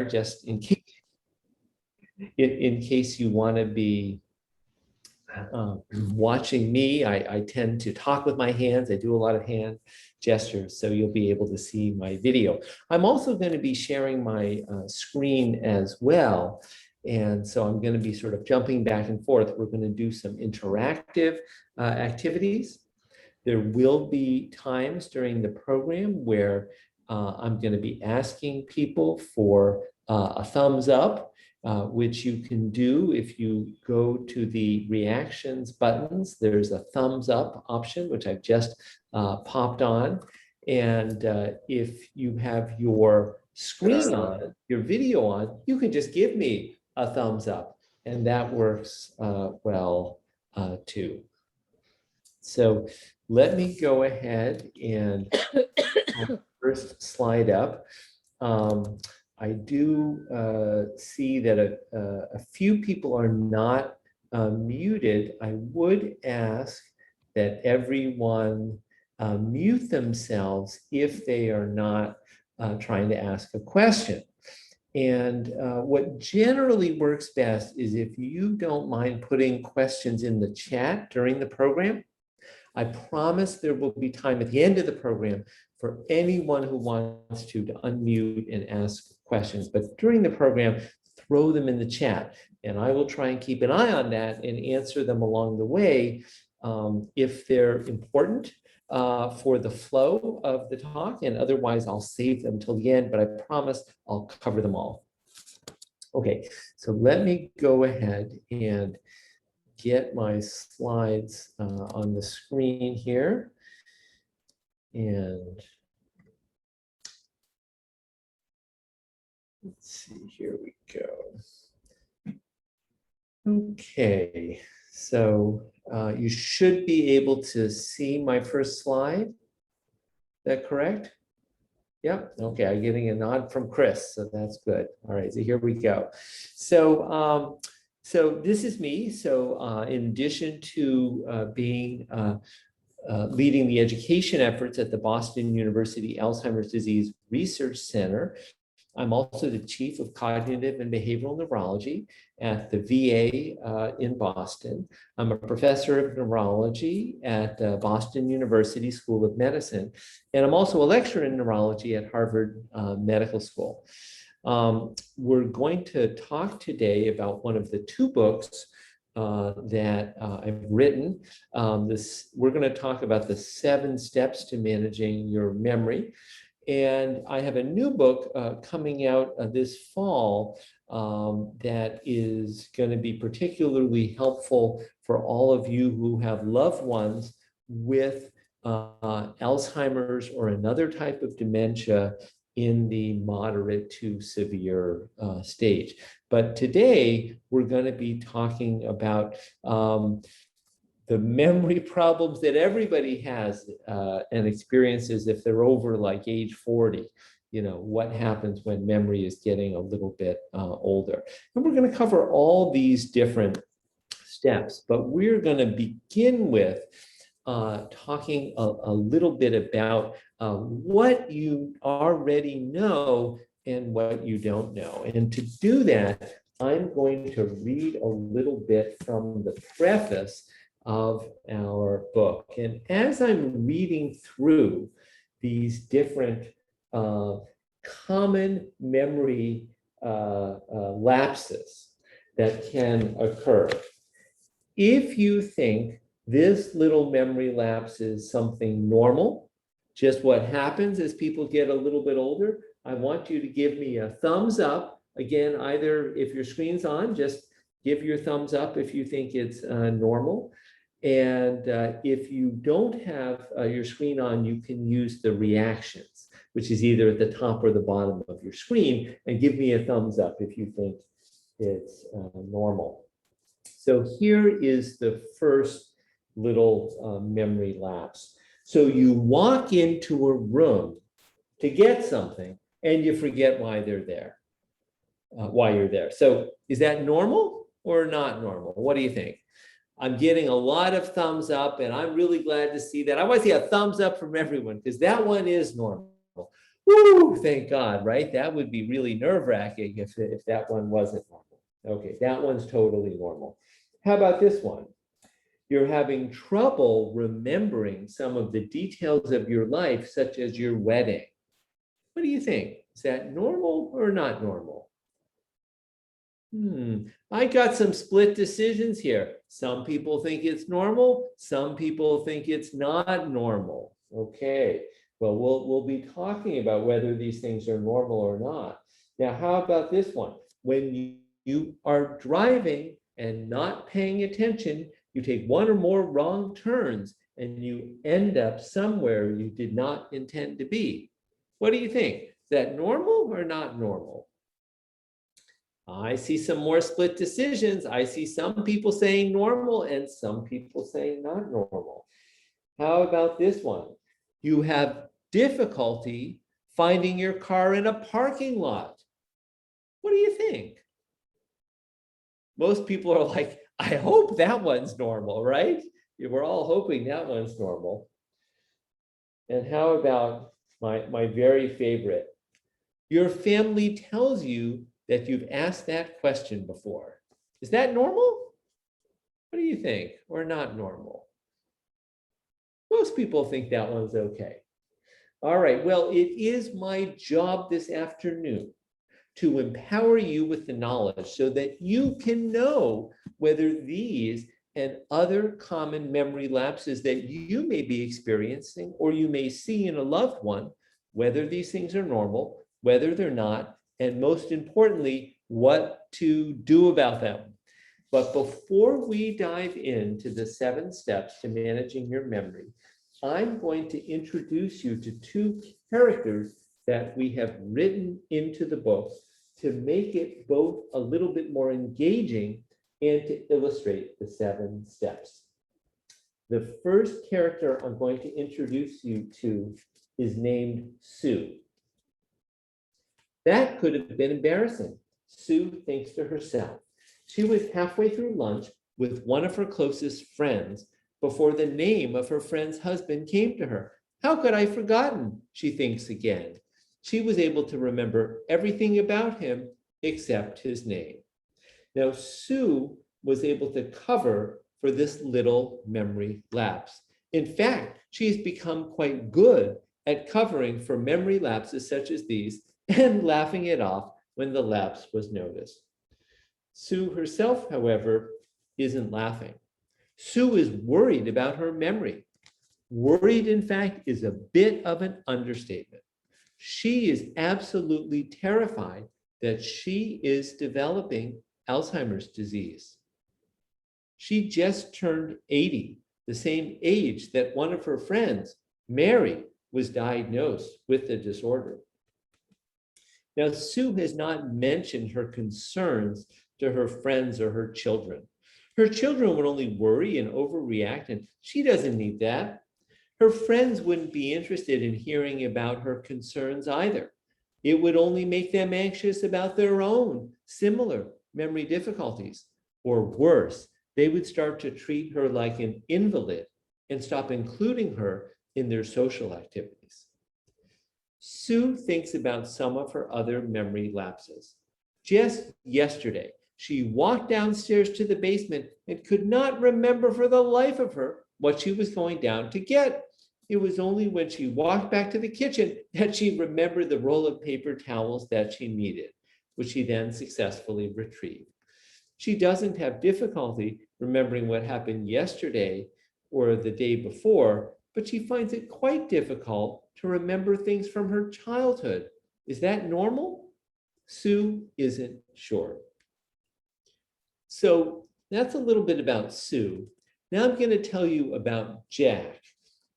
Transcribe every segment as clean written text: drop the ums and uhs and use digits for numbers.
just in case you want to be watching me. I tend to talk with my hands. I do a lot of hand gestures, so you'll be able to see my video. I'm also going to be sharing my screen as well. And so I'm going to be sort of jumping back and forth. We're going to do some interactive activities. There will be times during the program where I'm going to be asking people for a thumbs up, which you can do if you go to the reactions buttons. There's a thumbs up option, which I've just popped on. And if you have your screen on, your video on, you can just give me a thumbs up, and that works well too. So let me go ahead and first slide up. I do see that a few people are not muted. I would ask that everyone mute themselves if they are not trying to ask a question. And what generally works best is if you don't mind putting questions in the chat during the program. I promise there will be time at the end of the program for anyone who wants to unmute and ask questions. But during the program, throw them in the chat. And I will try and keep an eye on that and answer them along the way if they're important for the flow of the talk. And otherwise, I'll save them till the end, but I promise I'll cover them all. Okay, so let me go ahead and get my slides on the screen here. And let's see, here we go. Okay, so you should be able to see my first slide. Is that correct? Yep. Okay, I'm getting a nod from Chris, so that's good. All right, so here we go. So, so this is me. So in addition to being leading the education efforts at the Boston University Alzheimer's Disease Research Center, I'm also the chief of cognitive and behavioral neurology at the VA in Boston. I'm a professor of neurology at Boston University School of Medicine, and I'm also a lecturer in neurology at Harvard Medical School. We're going to talk today about one of the two books that I've written. We're going to talk about the 7 steps to managing your memory. And I have a new book coming out this fall that is going to be particularly helpful for all of you who have loved ones with Alzheimer's or another type of dementia in the moderate to severe stage. But today we're going to be talking about the memory problems that everybody has and experiences if they're over like age 40. You know, what happens when memory is getting a little bit older. And we're going to cover all these different steps, but we're going to begin with talking a little bit about what you already know and what you don't know. And to do that, I'm going to read a little bit from the preface of our book. And as I'm reading through these different common memory lapses that can occur, if you think this little memory lapse is something normal, just what happens as people get a little bit older, I want you to give me a thumbs up. Again, either if your screen's on, just give your thumbs up if you think it's normal. And if you don't have your screen on, you can use the reactions, which is either at the top or the bottom of your screen, and give me a thumbs up if you think it's normal. So here is the first little memory lapse. So you walk into a room to get something and you forget why they're there, why you're there. So is that normal or not normal? What do you think? I'm getting a lot of thumbs up, and I'm really glad to see that. I want to see a thumbs up from everyone because that one is normal. Woo, thank God, right? That would be really nerve-wracking if that one wasn't normal. Okay, that one's totally normal. How about this one? You're having trouble remembering some of the details of your life, such as your wedding. What do you think? Is that normal or not normal? I got some split decisions here. Some people think it's normal. Some people think it's not normal. Okay. Well, we'll be talking about whether these things are normal or not. Now, how about this one? When you are driving and not paying attention, you take one or more wrong turns and you end up somewhere you did not intend to be. What do you think? Is that normal or not normal? I see some more split decisions. I see some people saying normal and some people saying not normal. How about this one? You have difficulty finding your car in a parking lot. What do you think? Most people are like, I hope that one's normal, right? We're all hoping that one's normal. And how about my very favorite? Your family tells you that you've asked that question before. Is that normal? What do you think? Or not normal? Most people think that one's okay. All right, well, it is my job this afternoon to empower you with the knowledge so that you can know whether these and other common memory lapses that you may be experiencing or you may see in a loved one, whether these things are normal, whether they're not, and most importantly, what to do about them. But before we dive into the 7 steps to managing your memory, I'm going to introduce you to 2 characters that we have written into the book to make it both a little bit more engaging and to illustrate the 7 steps. The first character I'm going to introduce you to is named Sue. That could have been embarrassing. Sue thinks to herself. She was halfway through lunch with one of her closest friends before the name of her friend's husband came to her. How could I have forgotten? She thinks again. She was able to remember everything about him except his name. Now, Sue was able to cover for this little memory lapse. In fact, she's become quite good at covering for memory lapses such as these and laughing it off when the lapse was noticed. Sue herself, however, isn't laughing. Sue is worried about her memory. Worried, in fact, is a bit of an understatement. She is absolutely terrified that she is developing Alzheimer's disease. She just turned 80, the same age that one of her friends, Mary, was diagnosed with the disorder. Now, Sue has not mentioned her concerns to her friends or her children. Her children would only worry and overreact, and she doesn't need that. Her friends wouldn't be interested in hearing about her concerns either. It would only make them anxious about their own similar memory difficulties. Or worse, they would start to treat her like an invalid and stop including her in their social activities. Sue thinks about some of her other memory lapses. Just yesterday, she walked downstairs to the basement and could not remember for the life of her what she was going down to get. It was only when she walked back to the kitchen that she remembered the roll of paper towels that she needed, which she then successfully retrieved. She doesn't have difficulty remembering what happened yesterday or the day before, but she finds it quite difficult to remember things from her childhood. Is that normal? Sue isn't sure. So that's a little bit about Sue. Now I'm going to tell you about Jack.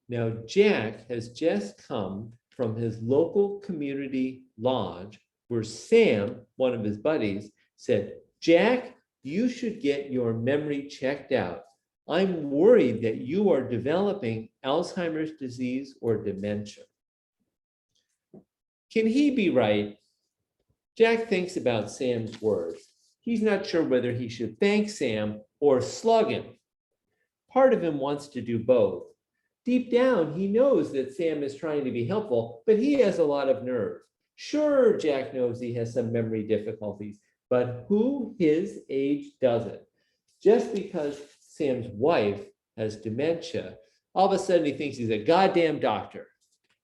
Now, Jack has just come from his local community lodge where Sam, one of his buddies, said, Jack, you should get your memory checked out. I'm worried that you are developing Alzheimer's disease or dementia. Can he be right? Jack thinks about Sam's words. He's not sure whether he should thank Sam or slug him. Part of him wants to do both. Deep down, he knows that Sam is trying to be helpful, but he has a lot of nerve. Sure, Jack knows he has some memory difficulties, but who his age doesn't? Just because Sam's wife has dementia, all of a sudden he thinks he's a goddamn doctor.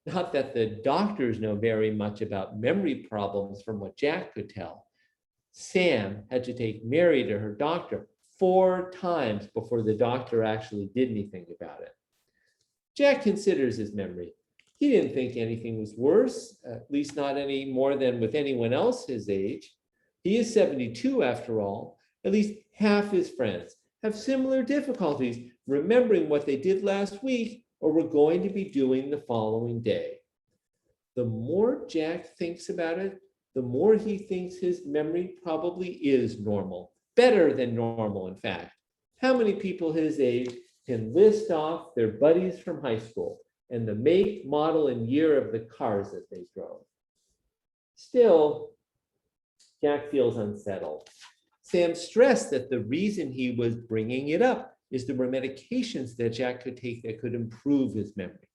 Not that the doctors know very much about memory problems from what Jack could tell. Sam had to take Mary to her doctor 4 times before the doctor actually did anything about it. Jack considers his memory. He didn't think anything was worse, at least not any more than with anyone else his age. He is 72 after all. At least half his friends have similar difficulties remembering what they did last week or were going to be doing the following day. The more Jack thinks about it, the more he thinks his memory probably is normal, better than normal, in fact. How many people his age can list off their buddies from high school and the make, model, and year of the cars that they drove? Still, Jack feels unsettled. Sam stressed that the reason he was bringing it up is there were medications that Jack could take that could improve his memory.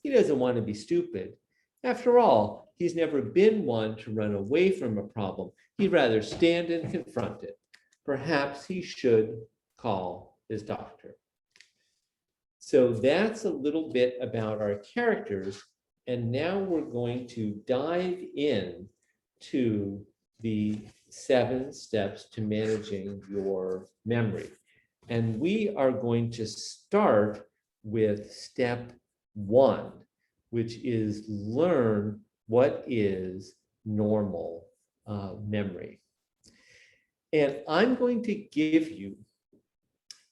He doesn't want to be stupid. After all, he's never been one to run away from a problem. He'd rather stand and confront it. Perhaps he should call his doctor. So that's a little bit about our characters. And now we're going to dive in to the 7 steps to managing your memory. And we are going to start with step 1, which is learn what is normal memory. And I'm going to give you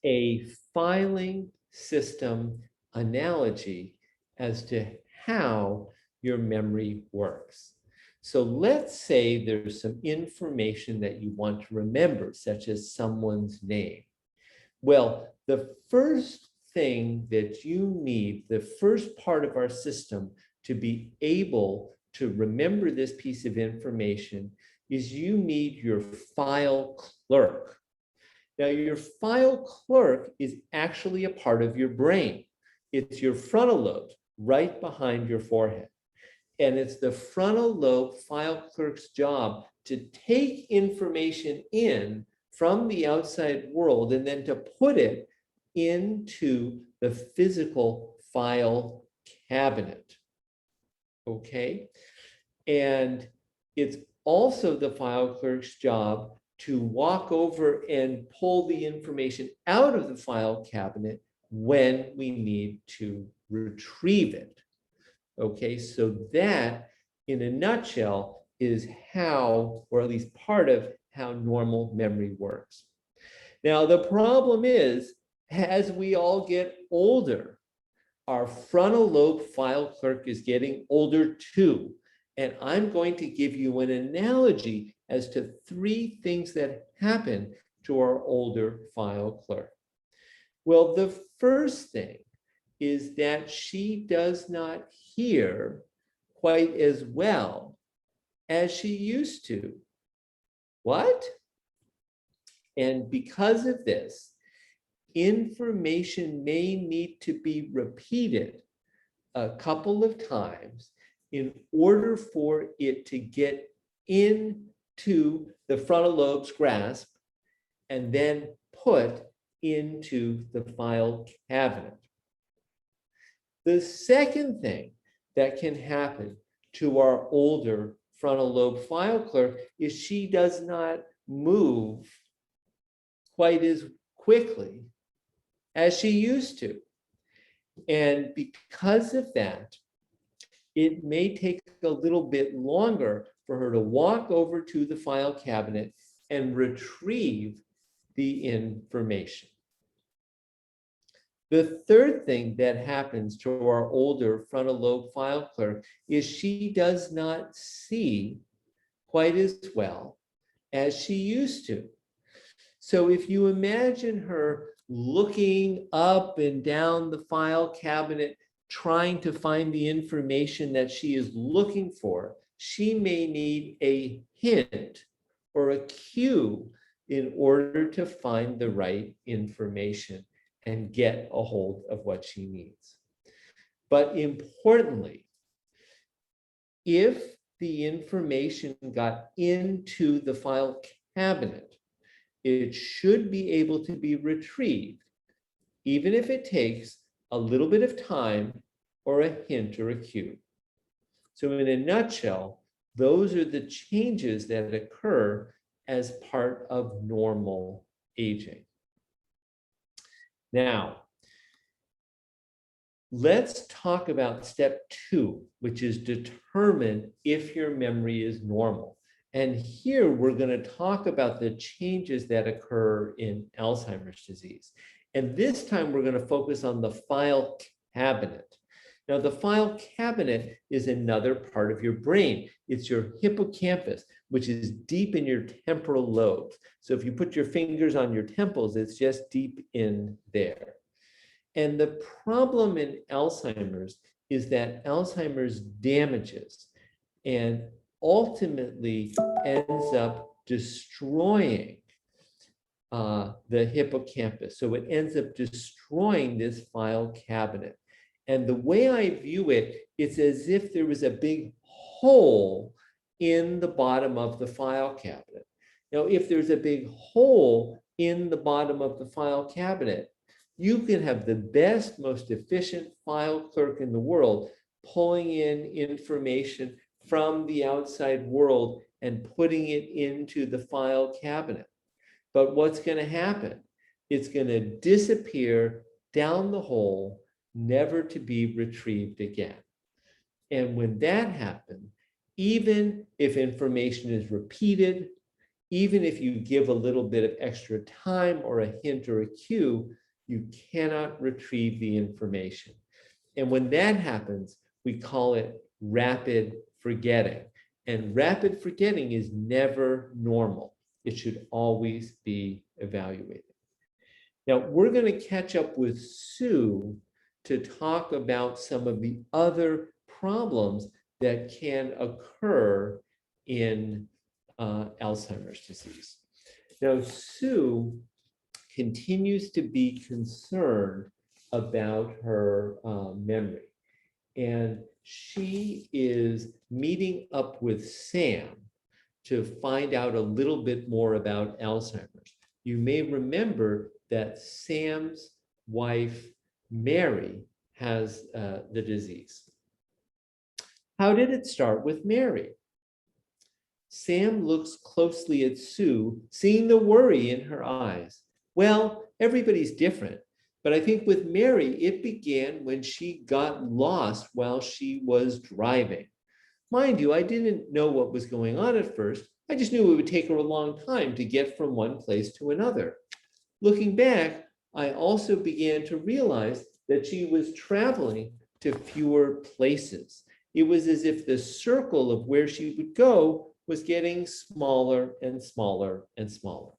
a filing system analogy as to how your memory works. So let's say there's some information that you want to remember, such as someone's name. Well, the first thing that you need, the first part of our system to be able to remember this piece of information is you need your file clerk. Now, your file clerk is actually a part of your brain. It's your frontal lobe right behind your forehead. And it's the frontal lobe file clerk's job to take information in from the outside world and then to put it into the physical file cabinet. Okay? And it's also the file clerk's job to walk over and pull the information out of the file cabinet when we need to retrieve it. Okay, so that, in a nutshell, is how, or at least part of how normal memory works. Now, the problem is, as we all get older, our frontal lobe file clerk is getting older too. And I'm going to give you an analogy as to 3 things that happen to our older file clerk. Well, the first thing is that she does not hear quite as well as she used to. What? And because of this, information may need to be repeated a couple of times in order for it to get into the frontal lobe's grasp and then put into the file cabinet. The second thing that can happen to our older frontal lobe file clerk is she does not move quite as quickly as she used to. And because of that, it may take a little bit longer for her to walk over to the file cabinet and retrieve the information. The third thing that happens to our older frontal lobe file clerk is she does not see quite as well as she used to. So if you imagine her looking up and down the file cabinet, trying to find the information that she is looking for, she may need a hint or a cue in order to find the right information and get a hold of what she needs. But importantly, if the information got into the file cabinet, it should be able to be retrieved, even if it takes a little bit of time or a hint or a cue. So in a nutshell, those are the changes that occur as part of normal aging. Now, let's talk about step 2, which is determine if your memory is normal. And here we're going to talk about the changes that occur in Alzheimer's disease. And this time we're going to focus on the file cabinet. Now, the file cabinet is another part of your brain. It's your hippocampus, which is deep in your temporal lobes. So if you put your fingers on your temples, it's just deep in there. And the problem in Alzheimer's is that Alzheimer's damages and ultimately ends up destroying the hippocampus. So it ends up destroying this file cabinet. And the way I view it, it's as if there was a big hole in the bottom of the file cabinet. Now, if there's a big hole in the bottom of the file cabinet, you can have the best, most efficient file clerk in the world pulling in information from the outside world and putting it into the file cabinet. But what's going to happen? It's going to disappear down the hole, never to be retrieved again. And when that happens, even if information is repeated, even if you give a little bit of extra time or a hint or a cue, you cannot retrieve the information. And when that happens, we call it rapid forgetting. And rapid forgetting is never normal. It should always be evaluated. Now, we're going to catch up with Sue to talk about some of the other problems that can occur in Alzheimer's disease. Now, Sue continues to be concerned about her memory. And she is meeting up with Sam to find out a little bit more about Alzheimer's. You may remember that Sam's wife, Mary, has the disease. How did it start with Mary? Sam looks closely at Sue, seeing the worry in her eyes. Well, everybody's different, but I think with Mary, it began when she got lost while she was driving. Mind you, I didn't know what was going on at first. I just knew it would take her a long time to get from one place to another. Looking back, I also began to realize that she was traveling to fewer places. It was as if the circle of where she would go was getting smaller and smaller and smaller.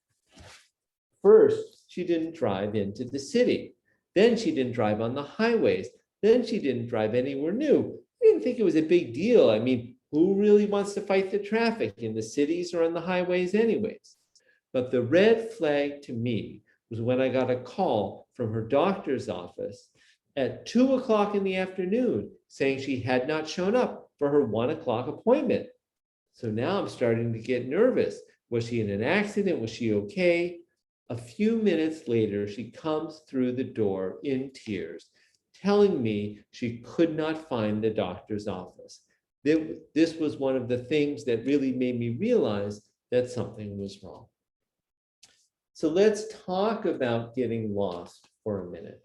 First, she didn't drive into the city. Then she didn't drive on the highways. Then she didn't drive anywhere new. I didn't think it was a big deal. I mean, who really wants to fight the traffic in the cities or on the highways anyways? But the red flag to me was when I got a call from her doctor's office at 2 o'clock in the afternoon saying she had not shown up for her 1 o'clock appointment. So now I'm starting to get nervous. Was she in an accident? Was she okay? A few minutes later, she comes through the door in tears, telling me she could not find the doctor's office. This was one of the things that really made me realize that something was wrong. So let's talk about getting lost for a minute.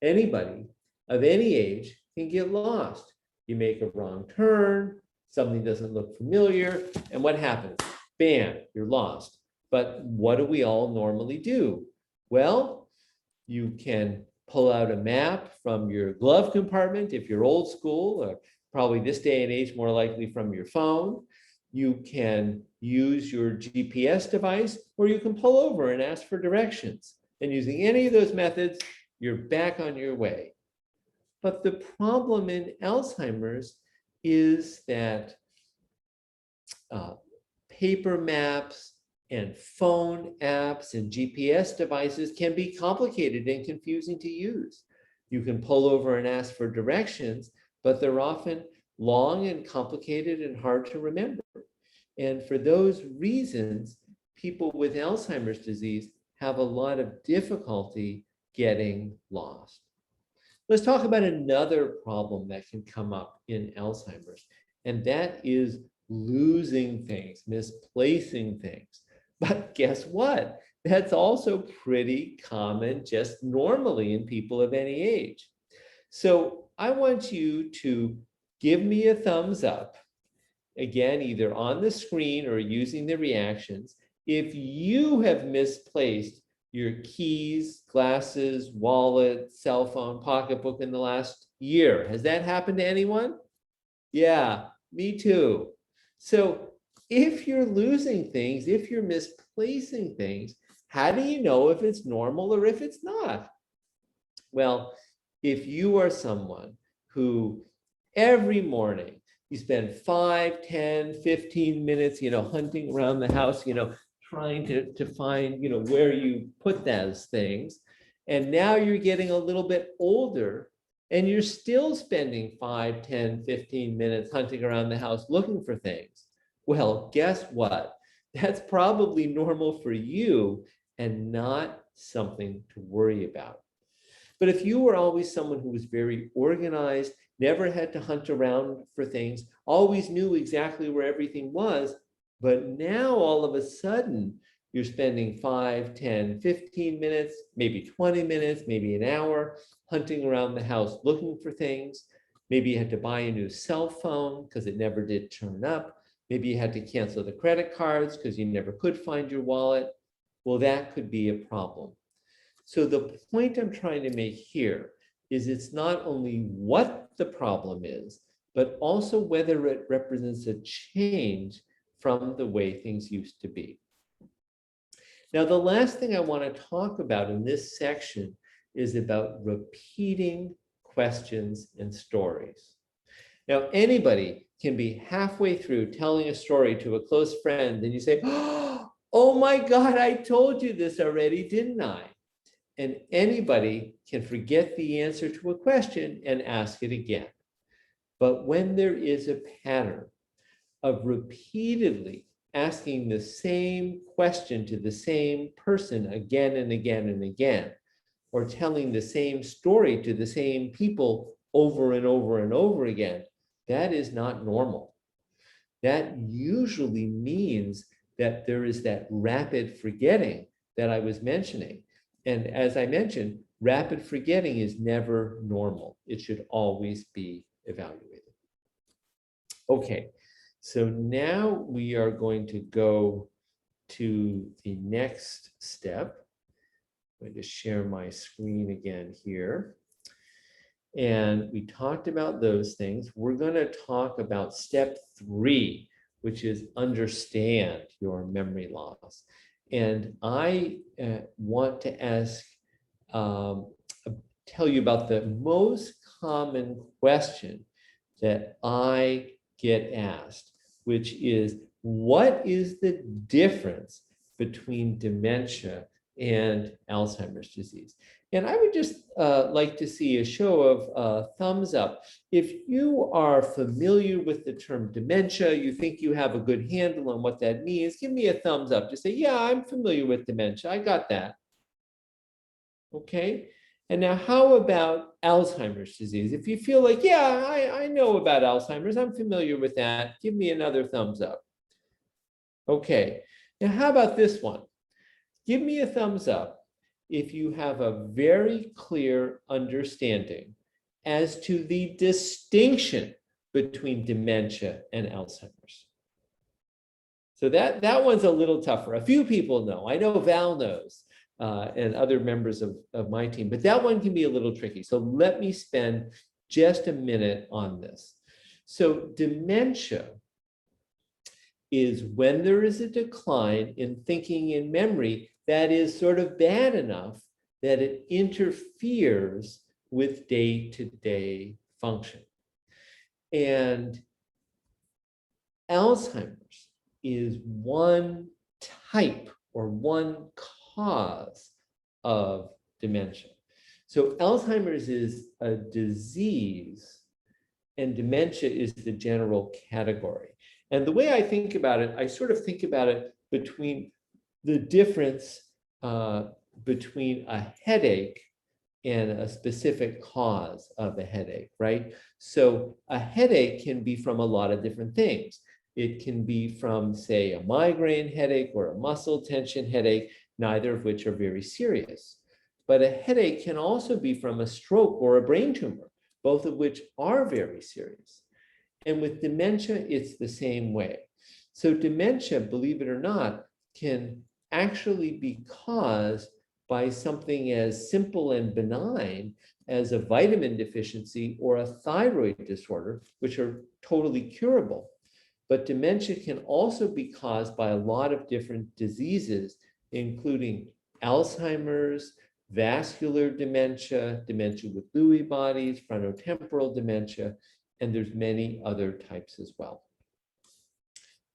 Anybody of any age can get lost. You make a wrong turn, something doesn't look familiar, and what happens? Bam, you're lost. But what do we all normally do? Well, you can pull out a map from your glove compartment if you're old school, or probably this day and age more likely from your phone. You can use your GPS device, or you can pull over and ask for directions. And using any of those methods, you're back on your way. But the problem in Alzheimer's is that paper maps and phone apps and GPS devices can be complicated and confusing to use. You can pull over and ask for directions, but they're often long and complicated and hard to remember. And for those reasons, people with Alzheimer's disease have a lot of difficulty getting lost. Let's talk about another problem that can come up in Alzheimer's, and that is losing things, misplacing things. But guess what? That's also pretty common just normally in people of any age. So I want you to give me a thumbs up, again, either on the screen or using the reactions, if you have misplaced your keys, glasses, wallet, cell phone, pocketbook in the last year. Has that happened to anyone? Yeah, me too. So if you're losing things, if you're misplacing things, how do you know if it's normal or if it's not? Well, if you are someone who every morning you spend 5, 10, 15 minutes, hunting around the house, trying to find, where you put those things. And now you're getting a little bit older and you're still spending 5, 10, 15 minutes hunting around the house looking for things. Well, guess what? That's probably normal for you and not something to worry about. But if you were always someone who was very organized, never had to hunt around for things, always knew exactly where everything was, but now all of a sudden you're spending 5, 10, 15 minutes, maybe 20 minutes, maybe an hour hunting around the house looking for things. Maybe you had to buy a new cell phone because it never did turn up. Maybe you had to cancel the credit cards because you never could find your wallet. Well, that could be a problem. So the point I'm trying to make here is it's not only what the problem is, but also whether it represents a change from the way things used to be. Now, the last thing I want to talk about in this section is about repeating questions and stories. Now, anybody can be halfway through telling a story to a close friend and you say, oh my God, I told you this already, didn't I? And anybody can forget the answer to a question and ask it again. But when there is a pattern of repeatedly asking the same question to the same person again and again and again, or telling the same story to the same people over and over and over again, that is not normal. That usually means that there is that rapid forgetting that I was mentioning. And as I mentioned, rapid forgetting is never normal. It should always be evaluated. Okay, so now we are going to go to the next step. I'm going to share my screen again here. And we talked about those things. We're going to talk about step 3, which is understand your memory loss. And I want to ask, tell you about the most common question that I get asked, which is, what is the difference between dementia and Alzheimer's disease? And I would just like to see a show of thumbs up. If you are familiar with the term dementia, you think you have a good handle on what that means, give me a thumbs up. Just say, yeah, I'm familiar with dementia. I got that. Okay. And now how about Alzheimer's disease? If you feel like, yeah, I know about Alzheimer's, I'm familiar with that, give me another thumbs up. Okay. Now how about this one? Give me a thumbs up if you have a very clear understanding as to the distinction between dementia and Alzheimer's. So that one's a little tougher. A few people know. I know Val knows, and other members of my team, but that one can be a little tricky. So let me spend just a minute on this. So dementia is when there is a decline in thinking and memory that is sort of bad enough that it interferes with day-to-day function. And Alzheimer's is one type or one cause of dementia. So Alzheimer's is a disease and dementia is the general category. And the way I think about it, I sort of think about it between the difference between a headache and a specific cause of a headache, right? So a headache can be from a lot of different things. It can be from, say, a migraine headache or a muscle tension headache, neither of which are very serious. But a headache can also be from a stroke or a brain tumor, both of which are very serious. And with dementia, it's the same way. So dementia, believe it or not, can actually be caused by something as simple and benign as a vitamin deficiency or a thyroid disorder, which are totally curable. But dementia can also be caused by a lot of different diseases, including Alzheimer's, vascular dementia, dementia with Lewy bodies, frontotemporal dementia, and there's many other types as well.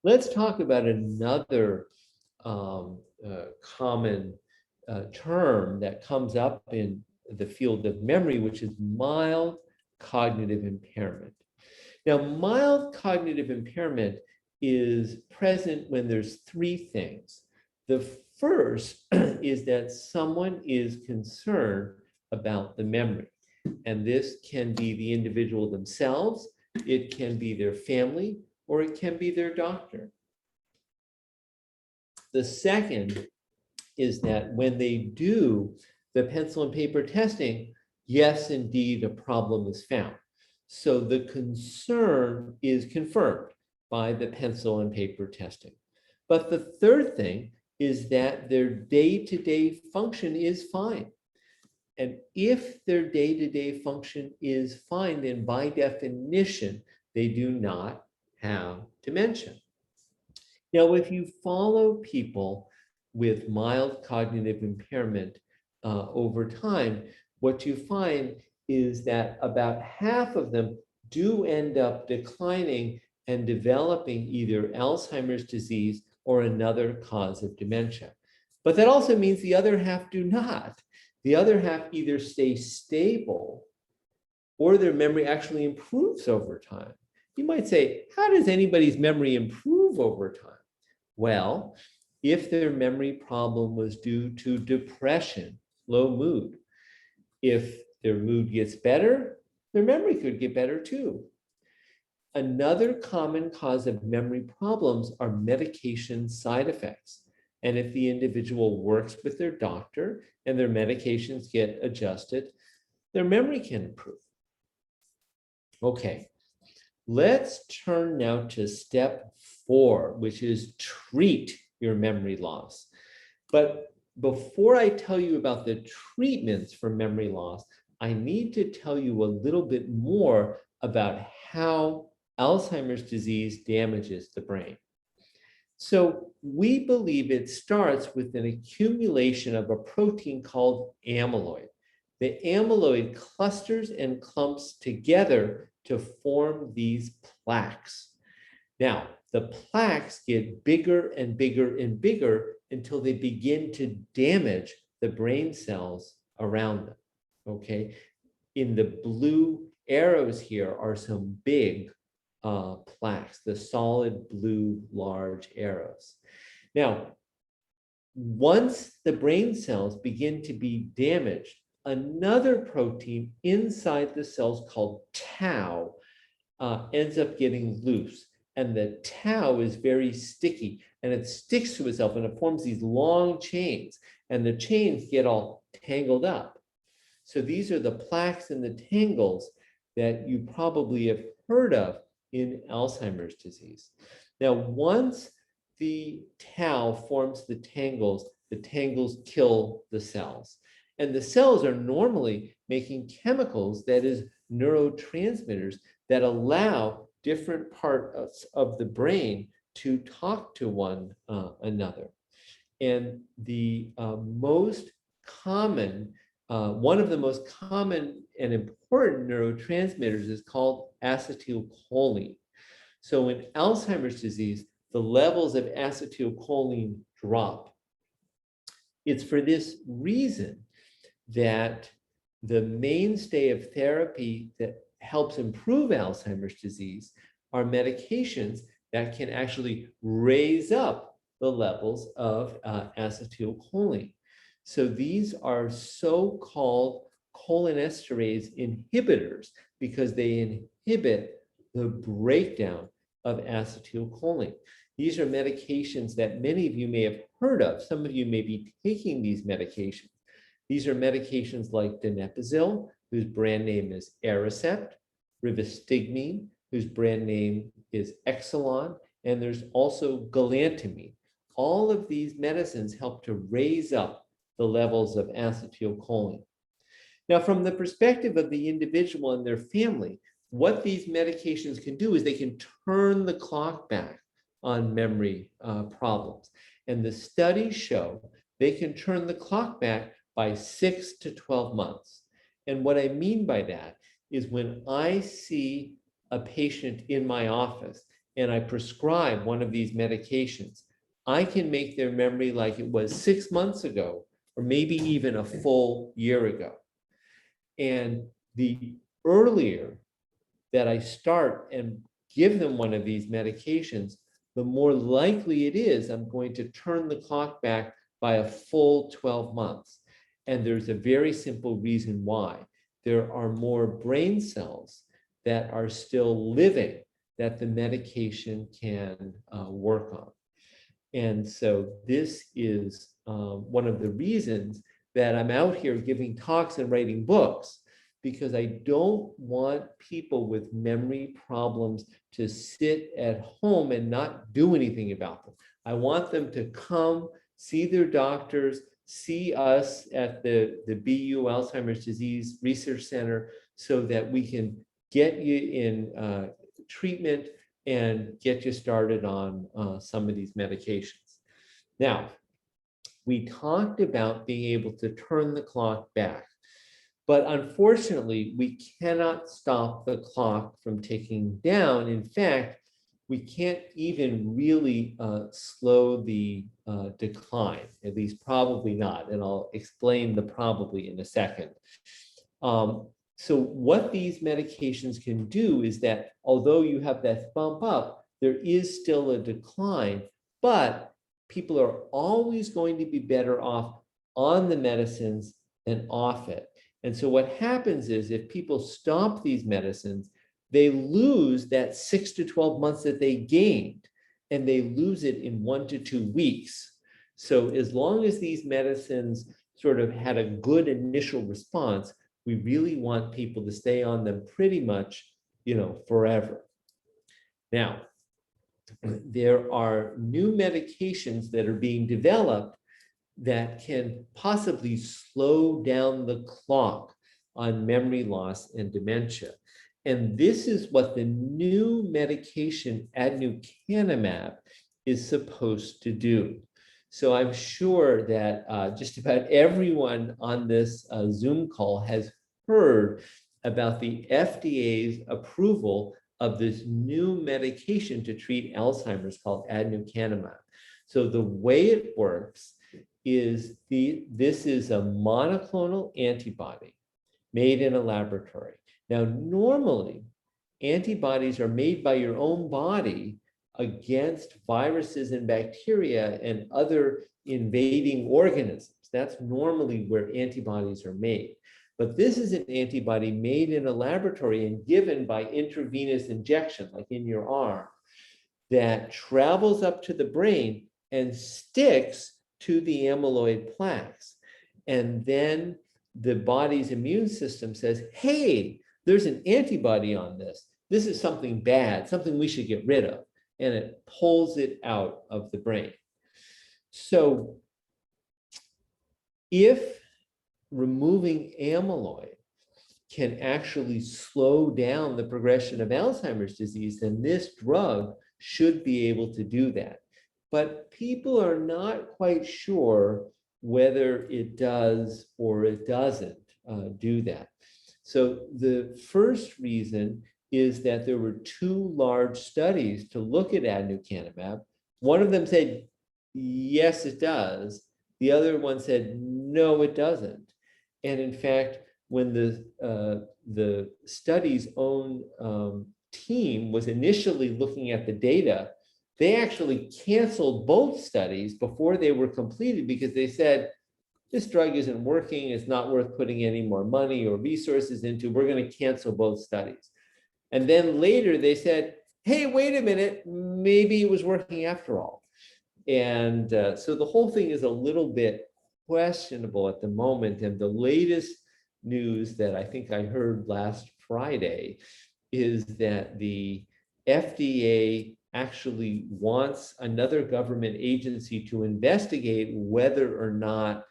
Let's talk about another common term that comes up in the field of memory, which is mild cognitive impairment. Now, mild cognitive impairment is present when there's three things. The first is that someone is concerned about the memory. And this can be the individual themselves, it can be their family, or it can be their doctor. The second is that when they do the pencil and paper testing, yes, indeed, a problem is found. So the concern is confirmed by the pencil and paper testing. But the third thing is that their day-to-day function is fine. And if their day-to-day function is fine, then by definition, they do not have dementia. Now, if you follow people with mild cognitive impairment over time, what you find is that about half of them do end up declining and developing either Alzheimer's disease or another cause of dementia. But that also means the other half do not. The other half either stay stable or their memory actually improves over time. You might say, how does anybody's memory improve over time? Well, if their memory problem was due to depression, low mood, if their mood gets better, their memory could get better too. Another common cause of memory problems are medication side effects. And if the individual works with their doctor and their medications get adjusted, their memory can improve. Okay, let's turn now to step 4, which is treat your memory loss. But before I tell you about the treatments for memory loss, I need to tell you a little bit more about how Alzheimer's disease damages the brain. So we believe it starts with an accumulation of a protein called amyloid. The amyloid clusters and clumps together to form these plaques. Now, the plaques get bigger and bigger and bigger until they begin to damage the brain cells around them, okay? In the blue arrows here are some big plaques, the solid blue large arrows. Now, once the brain cells begin to be damaged, another protein inside the cells called tau ends up getting loose. And the tau is very sticky and it sticks to itself and it forms these long chains and the chains get all tangled up. So these are the plaques and the tangles that you probably have heard of in Alzheimer's disease. Now, once the tau forms the tangles kill the cells. And the cells are normally making chemicals, that is, neurotransmitters, that allow different parts of the brain to talk to one another. And the most common, one of the most common and important neurotransmitters is called acetylcholine. So in Alzheimer's disease, the levels of acetylcholine drop. It's for this reason that the mainstay of therapy that helps improve Alzheimer's disease are medications that can actually raise up the levels of acetylcholine. So these are so-called cholinesterase inhibitors because they inhibit the breakdown of acetylcholine. These are medications that many of you may have heard of. Some of you may be taking these medications. These are medications like donepezil, whose brand name is Aricept, rivastigmine, whose brand name is Exelon, and there's also galantamine. All of these medicines help to raise up the levels of acetylcholine. Now, from the perspective of the individual and their family, what these medications can do is they can turn the clock back on memory problems. And the studies show they can turn the clock back by 6 to 12 months. And what I mean by that is when I see a patient in my office and I prescribe one of these medications, I can make their memory like it was 6 months ago, or maybe even a full year ago. And the earlier that I start and give them one of these medications, the more likely it is I'm going to turn the clock back by a full 12 months. And there's a very simple reason why. There are more brain cells that are still living that the medication can work on. And so this is one of the reasons that I'm out here giving talks and writing books, because I don't want people with memory problems to sit at home and not do anything about them. I want them to come, see their doctors, see us at the BU Alzheimer's Disease Research Center so that we can get you in treatment and get you started on some of these medications. Now, we talked about being able to turn the clock back, but unfortunately, we cannot stop the clock from ticking down. In fact, we can't even really slow the decline, at least probably not, and I'll explain the probably in a second. So what these medications can do is that although you have that bump up, there is still a decline, but people are always going to be better off on the medicines than off it. And so what happens is if people stop these medicines, they lose that 6 to 12 months that they gained, and they lose it in 1 to 2 weeks. So as long as these medicines sort of had a good initial response, we really want people to stay on them pretty much, forever. Now, there are new medications that are being developed that can possibly slow down the clock on memory loss and dementia. And this is what the new medication aducanumab is supposed to do. So I'm sure that just about everyone on this Zoom call has heard about the FDA's approval of this new medication to treat Alzheimer's called aducanumab. So the way it works is this is a monoclonal antibody made in a laboratory. Now, normally, antibodies are made by your own body against viruses and bacteria and other invading organisms. That's normally where antibodies are made. But this is an antibody made in a laboratory and given by intravenous injection, like in your arm, that travels up to the brain and sticks to the amyloid plaques. And then the body's immune system says, hey, there's an antibody on this. This is something bad, something we should get rid of. And it pulls it out of the brain. So if removing amyloid can actually slow down the progression of Alzheimer's disease, then this drug should be able to do that. But people are not quite sure whether it does or it doesn't do that. So the first reason is that there were 2 large studies to look at aducanumab. One of them said, yes, it does. The other one said, no, it doesn't. And in fact, when the study's own team was initially looking at the data, they actually canceled both studies before they were completed because they said, this drug isn't working, it's not worth putting any more money or resources into, we're going to cancel both studies. And then later they said, hey, wait a minute, maybe it was working after all. And so the whole thing is a little bit questionable at the moment. And the latest news that I think I heard last Friday is that the FDA actually wants another government agency to investigate whether or not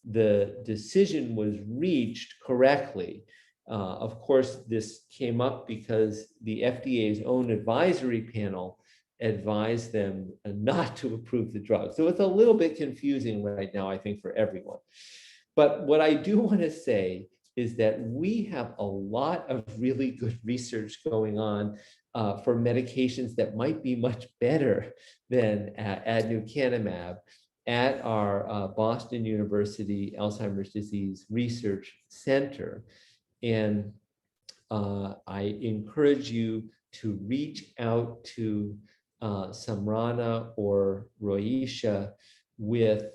the decision was reached correctly. Of course, this came up because the FDA's own advisory panel advised them not to approve the drug. So it's a little bit confusing right now, I think, for everyone. But what I do want to say is that we have a lot of really good research going on for medications that might be much better than aducanumab at our Boston University Alzheimer's Disease Research Center. And I encourage you to reach out to Samrana or Roisha with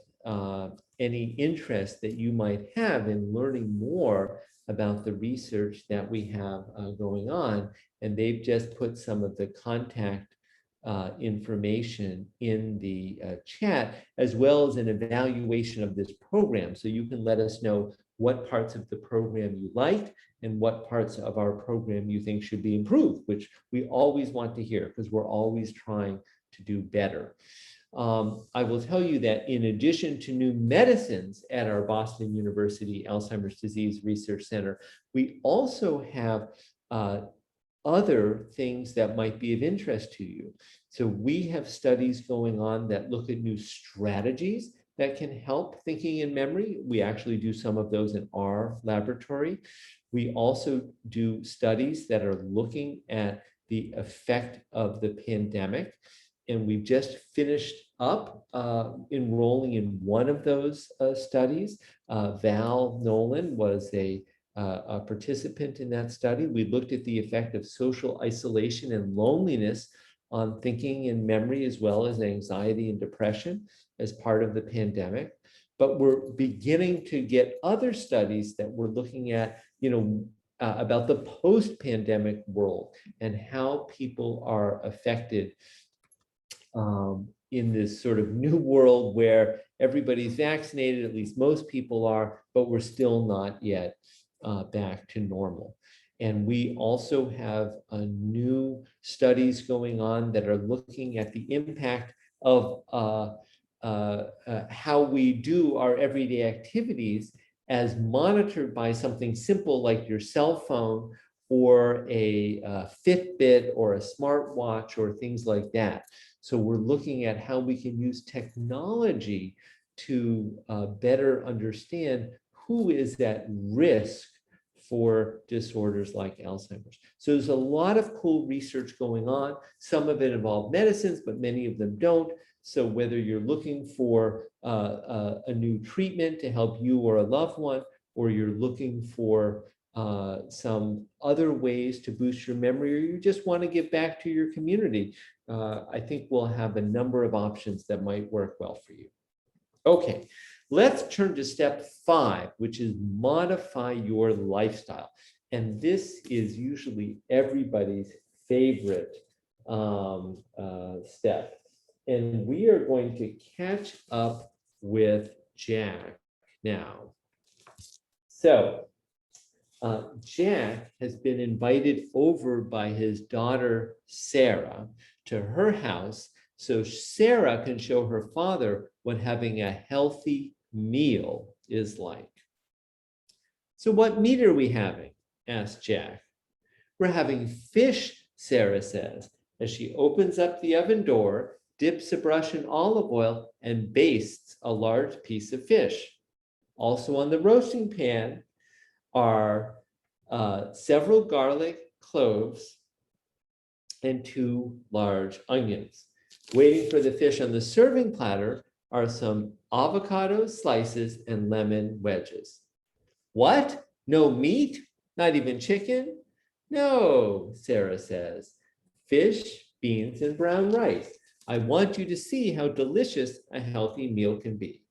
any interest that you might have in learning more about the research that we have going on. And they've just put some of the contact information in the chat, as well as an evaluation of this program. So you can let us know what parts of the program you liked and what parts of our program you think should be improved, which we always want to hear because we're always trying to do better. I will tell you that in addition to new medicines at our Boston University Alzheimer's Disease Research Center, we also have other things that might be of interest to you. So we have studies going on that look at new strategies that can help thinking and memory. We actually do some of those in our laboratory. We also do studies that are looking at the effect of the pandemic. And we've just finished up enrolling in one of those studies. Val Nolan was a participant in that study. We looked at the effect of social isolation and loneliness on thinking and memory, as well as anxiety and depression as part of the pandemic. But we're beginning to get other studies that we're looking at, about the post-pandemic world and how people are affected in this sort of new world where everybody's vaccinated, at least most people are, but we're still not yet back to normal. And we also have new studies going on that are looking at the impact of how we do our everyday activities as monitored by something simple like your cell phone or a Fitbit or a smartwatch or things like that. So we're looking at how we can use technology to better understand who is at risk for disorders like Alzheimer's. So there's a lot of cool research going on. Some of it involves medicines, but many of them don't. So whether you're looking for a new treatment to help you or a loved one, or you're looking for some other ways to boost your memory, or you just want to give back to your community, I think we'll have a number of options that might work well for you. Okay, let's turn to step 5, which is modify your lifestyle. And this is usually everybody's favorite step. And we are going to catch up with Jack now. So Jack has been invited over by his daughter, Sarah, to her house so Sarah can show her father what having a healthy meal is like. So what meat are we having? Asked Jack. We're having fish, Sarah says, as she opens up the oven door, dips a brush in olive oil, and bastes a large piece of fish. Also on the roasting pan are several garlic cloves and 2 large onions. Waiting for the fish on the serving platter are some avocado slices and lemon wedges. What? No meat? Not even chicken? No, Sarah says. Fish, beans, and brown rice. I want you to see how delicious a healthy meal can be.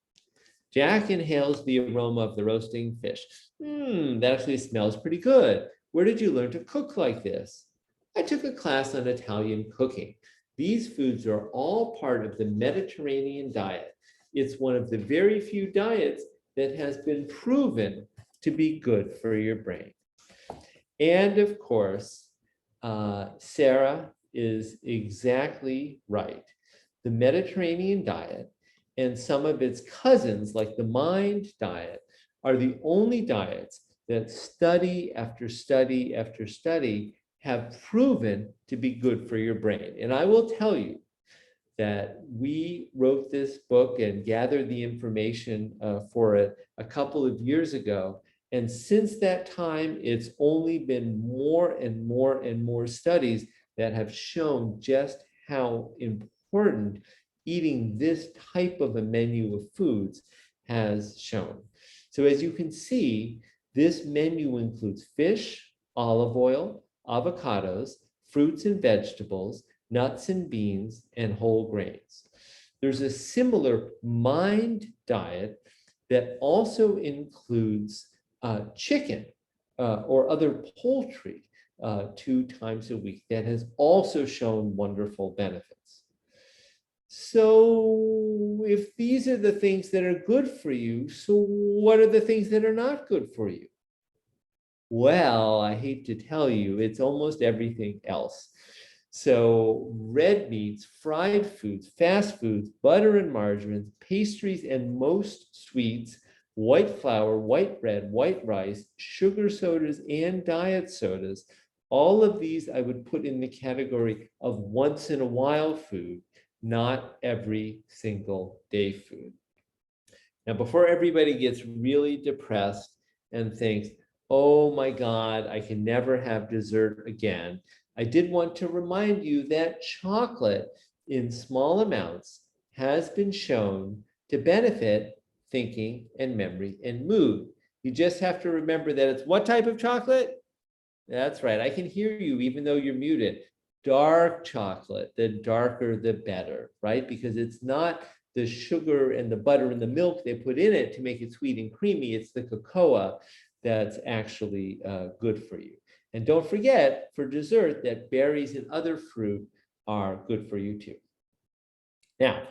Jack inhales the aroma of the roasting fish. That actually smells pretty good. Where did you learn to cook like this? I took a class on Italian cooking. These foods are all part of the Mediterranean diet. It's one of the very few diets that has been proven to be good for your brain. And of course, Sarah is exactly right. The Mediterranean diet and some of its cousins, like the MIND diet, are the only diets that study after study after study have proven to be good for your brain. And I will tell you that we wrote this book and gathered the information for it a couple of years ago. And since that time, it's only been more and more and more studies that have shown just how important eating this type of a menu of foods has shown. So as you can see, this menu includes fish, olive oil, avocados, fruits and vegetables, nuts and beans, and whole grains. There's a similar MIND diet that also includes chicken or other poultry 2 times a week that has also shown wonderful benefits. So if these are the things that are good for you, so what are the things that are not good for you? Well, I hate to tell you, it's almost everything else. So red meats, fried foods, fast foods, butter and margarine, pastries and most sweets, white flour, white bread, white rice, sugar sodas, and diet sodas, all of these I would put in the category of once in a while food, not every single day food. Now, before everybody gets really depressed and thinks, oh my God, I can never have dessert again, I did want to remind you that chocolate in small amounts has been shown to benefit thinking and memory and mood. You just have to remember that it's what type of chocolate? That's right. I can hear you even though you're muted. Dark chocolate, the darker the better, right? Because it's not the sugar and the butter and the milk they put in it to make it sweet and creamy. It's the cocoa that's actually good for you. And don't forget for dessert that berries and other fruit are good for you too. Now,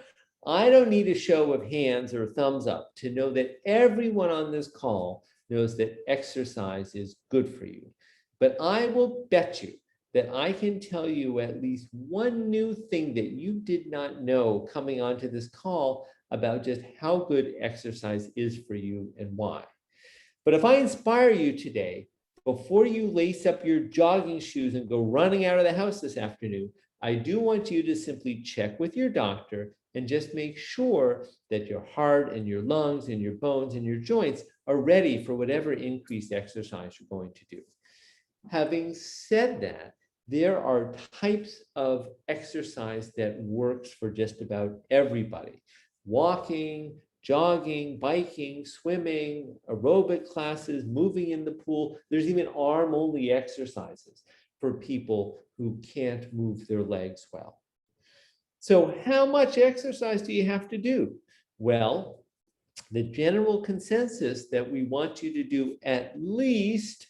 I don't need a show of hands or thumbs up to know that everyone on this call knows that exercise is good for you. But I will bet you that I can tell you at least one new thing that you did not know coming onto this call about just how good exercise is for you and why. But if I inspire you today, before you lace up your jogging shoes and go running out of the house this afternoon, I do want you to simply check with your doctor and just make sure that your heart and your lungs and your bones and your joints are ready for whatever increased exercise you're going to do. Having said that, there are types of exercise that works for just about everybody. Walking, jogging, biking, swimming, aerobic classes, moving in the pool. There's even arm-only exercises for people who can't move their legs well. So how much exercise do you have to do? Well, the general consensus that we want you to do at least,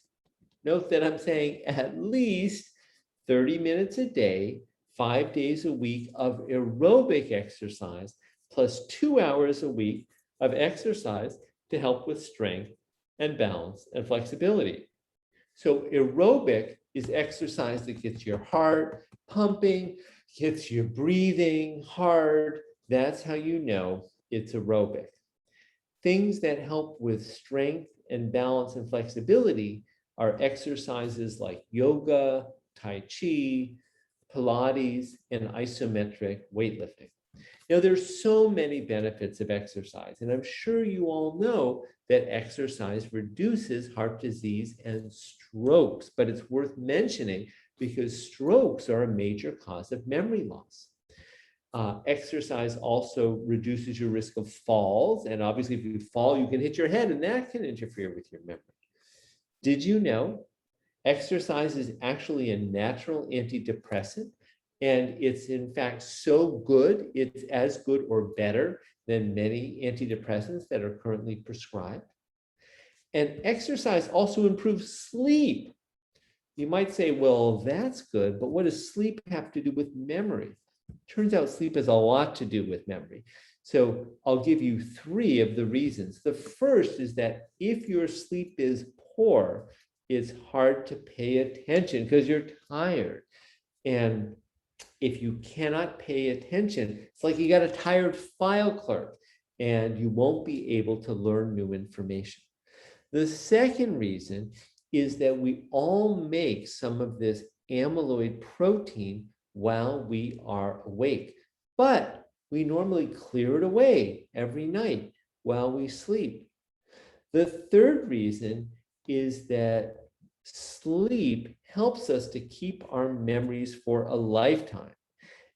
note that I'm saying at least 30 minutes a day, 5 days a week of aerobic exercise, plus 2 hours a week of exercise to help with strength and balance and flexibility. So aerobic is exercise that gets your heart pumping, gets your breathing hard. That's how you know it's aerobic. Things that help with strength and balance and flexibility are exercises like yoga, Tai Chi, Pilates, and isometric weightlifting. Now, there's so many benefits of exercise, and I'm sure you all know that exercise reduces heart disease and strokes, but it's worth mentioning because strokes are a major cause of memory loss. Exercise also reduces your risk of falls, and obviously if you fall, you can hit your head, and that can interfere with your memory. Did you know exercise is actually a natural antidepressant? And it's in fact so good, it's as good or better than many antidepressants that are currently prescribed. And exercise also improves sleep. You might say, well, that's good, but what does sleep have to do with memory? Turns out sleep has a lot to do with memory. So I'll give you 3 of the reasons. The first is that if your sleep is poor, it's hard to pay attention because you're tired. And if you cannot pay attention, it's like you got a tired file clerk and you won't be able to learn new information. The second reason is that we all make some of this amyloid protein while we are awake, but we normally clear it away every night while we sleep. The third reason is that sleep helps us to keep our memories for a lifetime.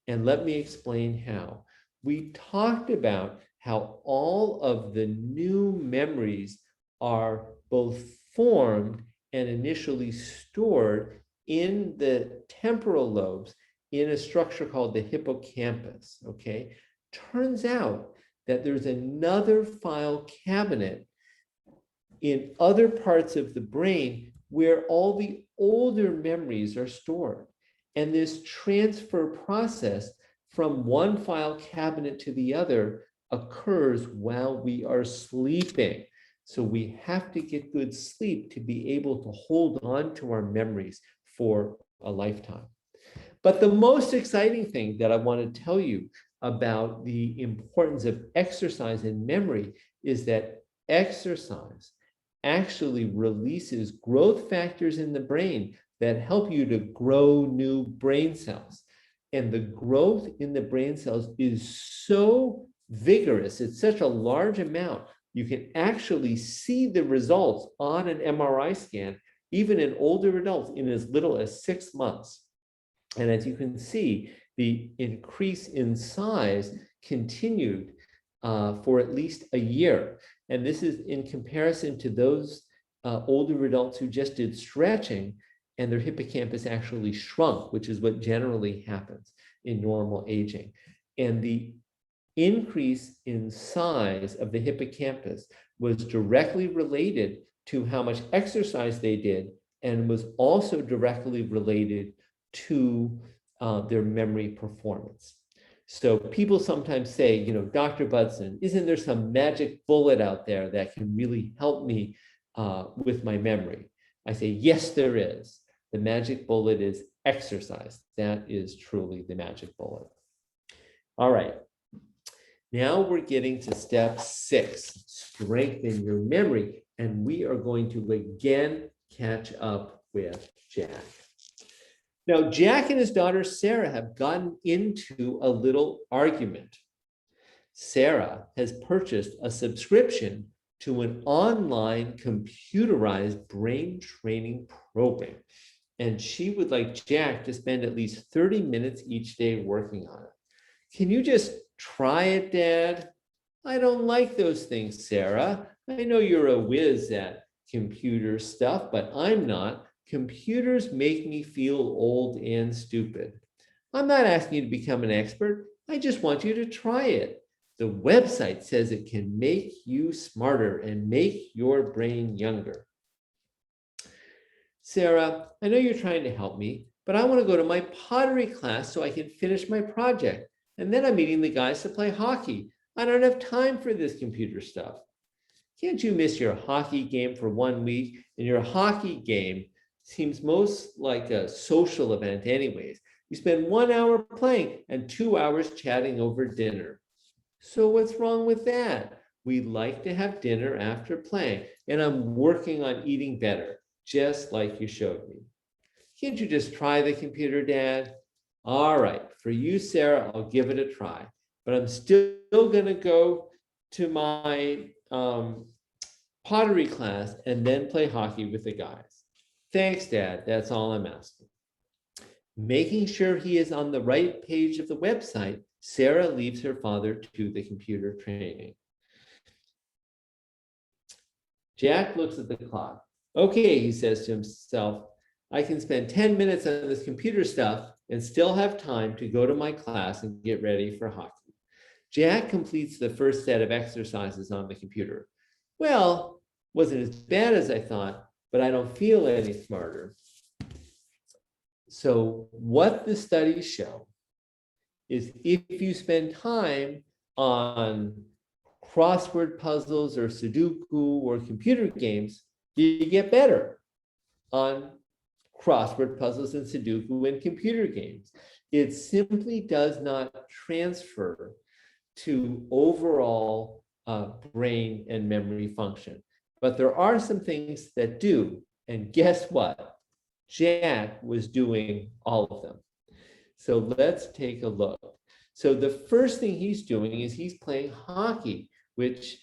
And let me explain how. We talked about how all of the new memories are both formed and initially stored in the temporal lobes in a structure called the hippocampus, okay? Turns out that there's another file cabinet in other parts of the brain where all the older memories are stored. And this transfer process from one file cabinet to the other occurs while we are sleeping. So we have to get good sleep to be able to hold on to our memories for a lifetime. But the most exciting thing that I want to tell you about the importance of exercise in memory is that exercise actually releases growth factors in the brain that help you to grow new brain cells. And the growth in the brain cells is so vigorous, it's such a large amount, you can actually see the results on an MRI scan, even in older adults, in as little as 6 months. And as you can see, the increase in size continued for at least a year. And this is in comparison to those older adults who just did stretching and their hippocampus actually shrunk, which is what generally happens in normal aging. And the increase in size of the hippocampus was directly related to how much exercise they did and was also directly related to their memory performance. So people sometimes say, you know, Dr. Budson, isn't there some magic bullet out there that can really help me with my memory? I say, yes, there is. The magic bullet is exercise. That is truly the magic bullet. All right. Now we're getting to step 6, strengthen your memory. And we are going to again catch up with Jack. Now, Jack and his daughter, Sarah, have gotten into a little argument. Sarah has purchased a subscription to an online computerized brain training program. And she would like Jack to spend at least 30 minutes each day working on it. Can you just try it, Dad? I don't like those things, Sarah. I know you're a whiz at computer stuff, but I'm not. Computers make me feel old and stupid. I'm not asking you to become an expert. I just want you to try it. The website says it can make you smarter and make your brain younger. Sarah, I know you're trying to help me, but I want to go to my pottery class so I can finish my project. And then I'm meeting the guys to play hockey. I don't have time for this computer stuff. Can't you miss your hockey game for 1 week? And your hockey game seems most like a social event anyways. You spend 1 hour playing and 2 hours chatting over dinner. So what's wrong with that? We like to have dinner after playing, and I'm working on eating better, just like you showed me. Can't you just try the computer, Dad? All right, for you, Sarah, I'll give it a try, but I'm still gonna go to my pottery class and then play hockey with the guys. Thanks, Dad, that's all I'm asking. Making sure he is on the right page of the website, Sarah leaves her father to the computer training. Jack looks at the clock. Okay, he says to himself, I can spend 10 minutes on this computer stuff and still have time to go to my class and get ready for hockey. Jack completes the first set of exercises on the computer. Well, wasn't as bad as I thought, but I don't feel any smarter. So what the studies show is if you spend time on crossword puzzles or Sudoku or computer games, you get better on crossword puzzles and Sudoku and computer games. It simply does not transfer to overall brain and memory function. But there are some things that do. And guess what? Jack was doing all of them. So let's take a look. So the first thing he's doing is he's playing hockey, which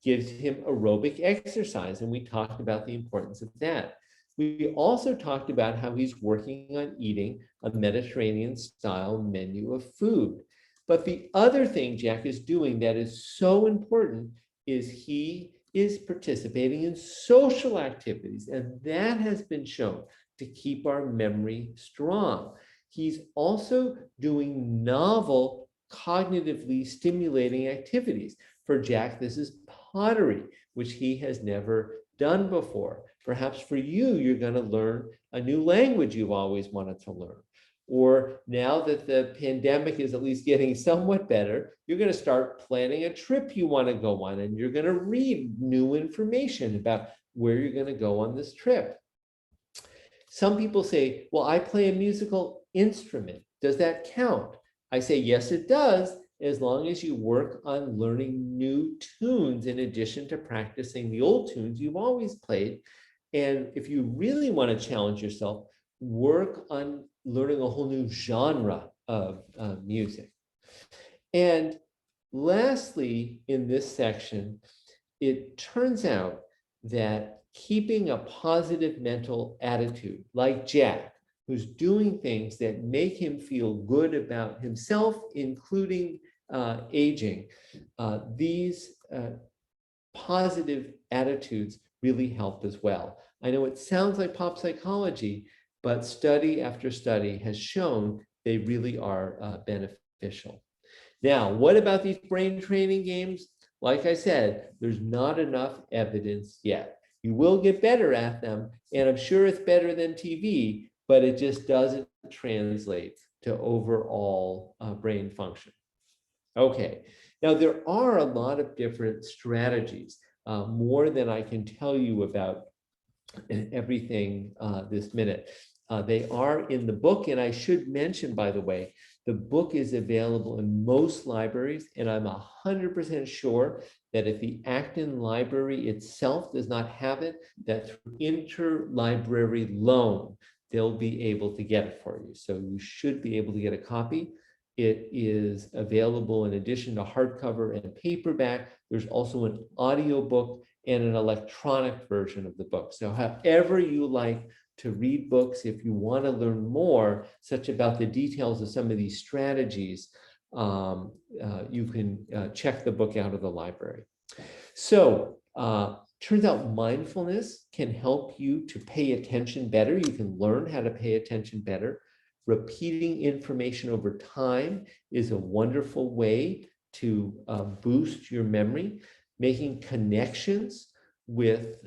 gives him aerobic exercise. And we talked about the importance of that. We also talked about how he's working on eating a Mediterranean style menu of food. But the other thing Jack is doing that is so important is he is participating in social activities, and that has been shown to keep our memory strong. He's also doing novel, cognitively stimulating activities. For Jack, this is pottery, which he has never done before. Perhaps for you, you're going to learn a new language you've always wanted to learn. Or now that the pandemic is at least getting somewhat better, you're going to start planning a trip you want to go on, and you're going to read new information about where you're going to go on this trip. Some people say, well, I play a musical instrument. Does that count? I say, yes, it does, as long as you work on learning new tunes in addition to practicing the old tunes you've always played. And if you really want to challenge yourself, work on learning a whole new genre of music. And lastly, in this section, it turns out that keeping a positive mental attitude, like Jack, who's doing things that make him feel good about himself, including aging, these positive attitudes really help as well. I know it sounds like pop psychology, but study after study has shown they really are beneficial. Now, what about these brain training games? Like I said, there's not enough evidence yet. You will get better at them, and I'm sure it's better than TV, but it just doesn't translate to overall brain function. Okay, now there are a lot of different strategies, more than I can tell you about everything this minute. They are in the book, and I should mention, by the way, the book is available in most libraries, and I'm 100% sure that if the Acton Library itself does not have it, that through interlibrary loan, they'll be able to get it for you. So you should be able to get a copy. It is available in addition to hardcover and paperback. There's also an audiobook and an electronic version of the book. So however you like to read books, if you want to learn more, such about the details of some of these strategies, you can check the book out of the library. So turns out mindfulness can help you to pay attention better. You can learn how to pay attention better. Repeating information over time is a wonderful way to boost your memory. Making connections with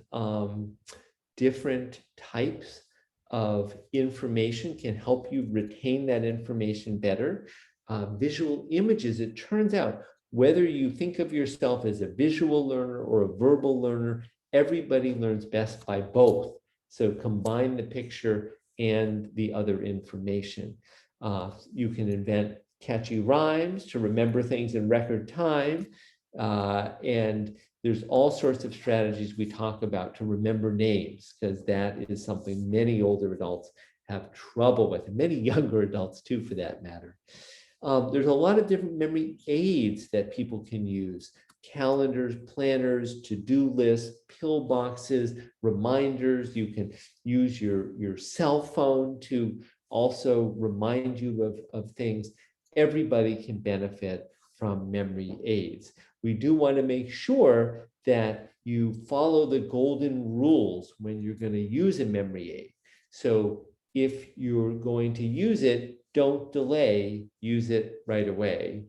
different types of information can help you retain that information better. Visual images, it turns out, whether you think of yourself as a visual learner or a verbal learner, everybody learns best by both. So combine the picture and the other information. You can invent catchy rhymes to remember things in record time. And there's all sorts of strategies we talk about to remember names, because that is something many older adults have trouble with, and many younger adults too, for that matter. There's a lot of different memory aids that people can use: calendars, planners, to-do lists, pill boxes, reminders. You can use your cell phone to also remind you of things. Everybody can benefit from memory aids. We do want to make sure that you follow the golden rules when you're going to use a memory aid. So if you're going to use it, don't delay, use it right away.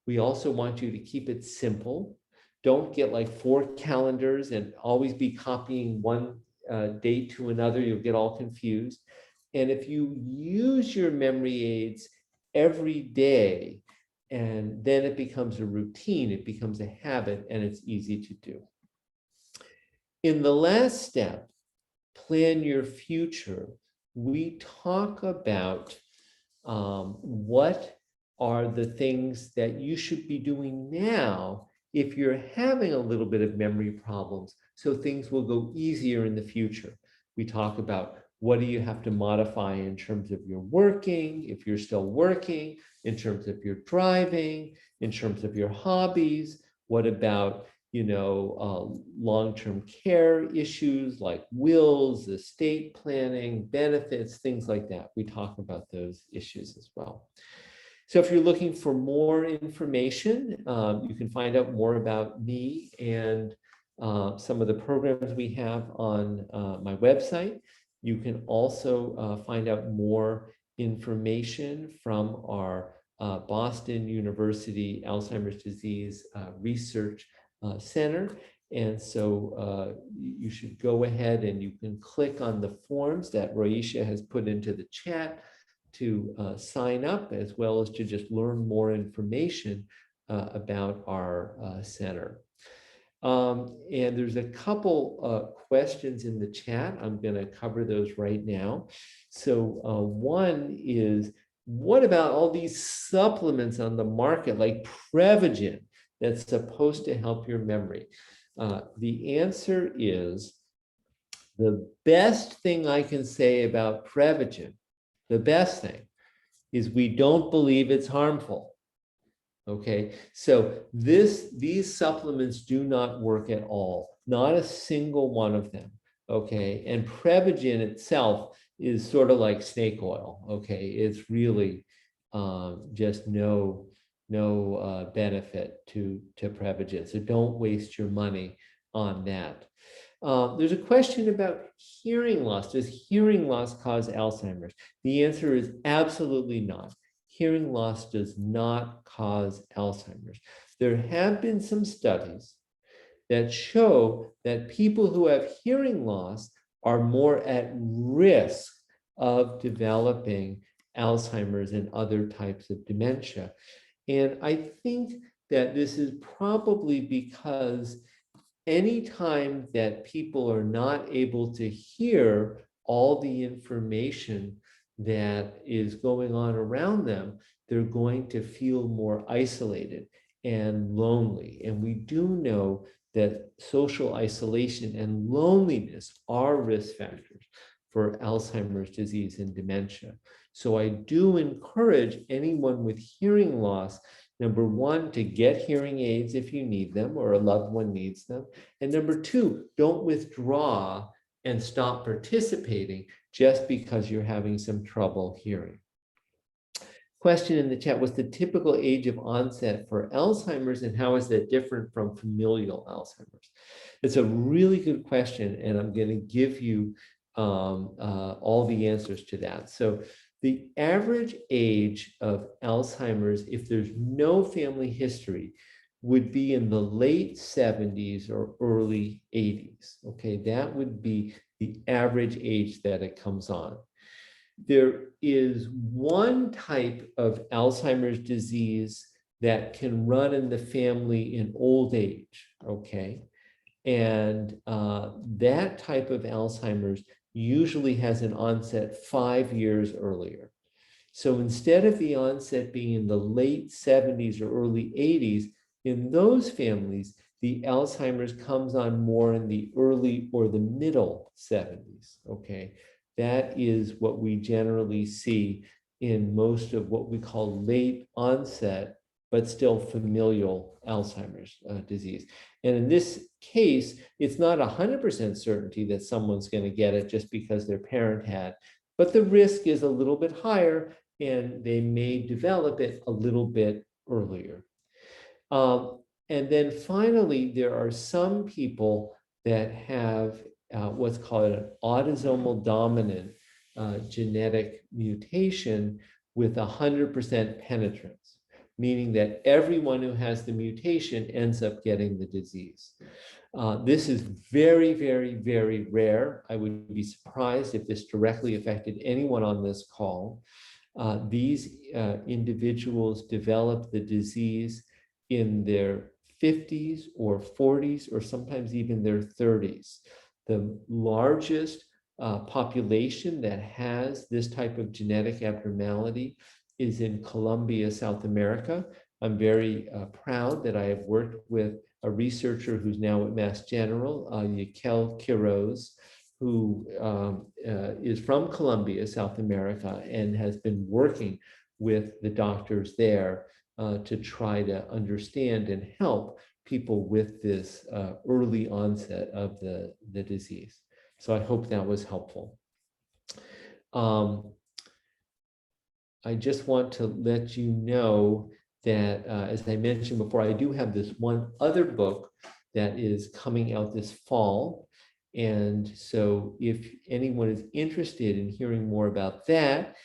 We also want you to keep it simple. Don't get like 4 calendars and always be copying one date to another. You'll get all confused. And if you use your memory aids every day, and then it becomes a routine, it becomes a habit, and it's easy to do. In the last step, plan your future, we talk about what are the things that you should be doing now if you're having a little bit of memory problems, so things will go easier in the future. We talk about what do you have to modify in terms of your working, if you're still working, in terms of your driving, in terms of your hobbies. What about, long-term care issues like wills, estate planning, benefits, things like that. We talk about those issues as well. So if you're looking for more information, you can find out more about me and some of the programs we have on my website. You can also find out more information from our Boston University Alzheimer's Disease Research Center. And so you should go ahead and you can click on the forms that Roisha has put into the chat to sign up, as well as to just learn more information about our center. And there's a couple questions in the chat. I'm going to cover those right now. So one is, what about all these supplements on the market like Prevagen that's supposed to help your memory? The answer is, the best thing I can say about Prevagen, the best thing, is we don't believe it's harmful. Okay, so these supplements do not work at all, not a single one of them. Okay, and Prevagen itself is sort of like snake oil. Okay, it's really just no benefit to Prevagen. So don't waste your money on that. There's a question about hearing loss. Does hearing loss cause Alzheimer's? The answer is absolutely not. Hearing loss does not cause Alzheimer's. There have been some studies that show that people who have hearing loss are more at risk of developing Alzheimer's and other types of dementia. And I think that this is probably because anytime that people are not able to hear all the information that is going on around them, they're going to feel more isolated and lonely. And we do know that social isolation and loneliness are risk factors for Alzheimer's disease and dementia. So I do encourage anyone with hearing loss, number one, to get hearing aids if you need them or a loved one needs them. And number two, don't withdraw and stop participating just because you're having some trouble hearing. Question in the chat: what's the typical age of onset for Alzheimer's, and how is that different from familial Alzheimer's? It's a really good question, and I'm going to give you all the answers to that. So the average age of Alzheimer's, if there's no family history, would be in the late 70s or early 80s. Okay, that would be the average age that it comes on. There is one type of Alzheimer's disease that can run in the family in old age, okay? And that type of Alzheimer's usually has an onset 5 years earlier. So instead of the onset being in the late 70s or early 80s, in those families, the Alzheimer's comes on more in the early or the middle 70s, okay? That is what we generally see in most of what we call late onset, but still familial Alzheimer's disease. And in this case, it's not 100% certainty that someone's going to get it just because their parent had, but the risk is a little bit higher and they may develop it a little bit earlier. And then finally, there are some people that have what's called an autosomal dominant genetic mutation with 100% penetrance, meaning that everyone who has the mutation ends up getting the disease. This is very, very, very rare. I would be surprised if this directly affected anyone on this call. These individuals develop the disease in their 50s or 40s, or sometimes even their 30s. The largest population that has this type of genetic abnormality is in Colombia, South America. I'm very proud that I have worked with a researcher who's now at Mass General, Yakel Quiroz, who is from Colombia, South America, and has been working with the doctors there to try to understand and help people with this early onset of the disease. So I hope that was helpful. I just want to let you know that, as I mentioned before, I do have this one other book that is coming out this fall. And so if anyone is interested in hearing more about that,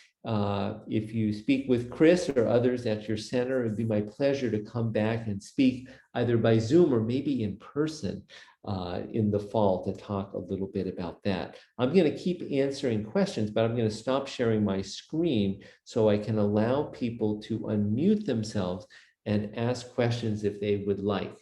if you speak with Chris or others at your center, it'd be my pleasure to come back and speak either by Zoom or maybe in person in the fall to talk a little bit about that. I'm going to keep answering questions, but I'm going to stop sharing my screen so I can allow people to unmute themselves and ask questions if they would like.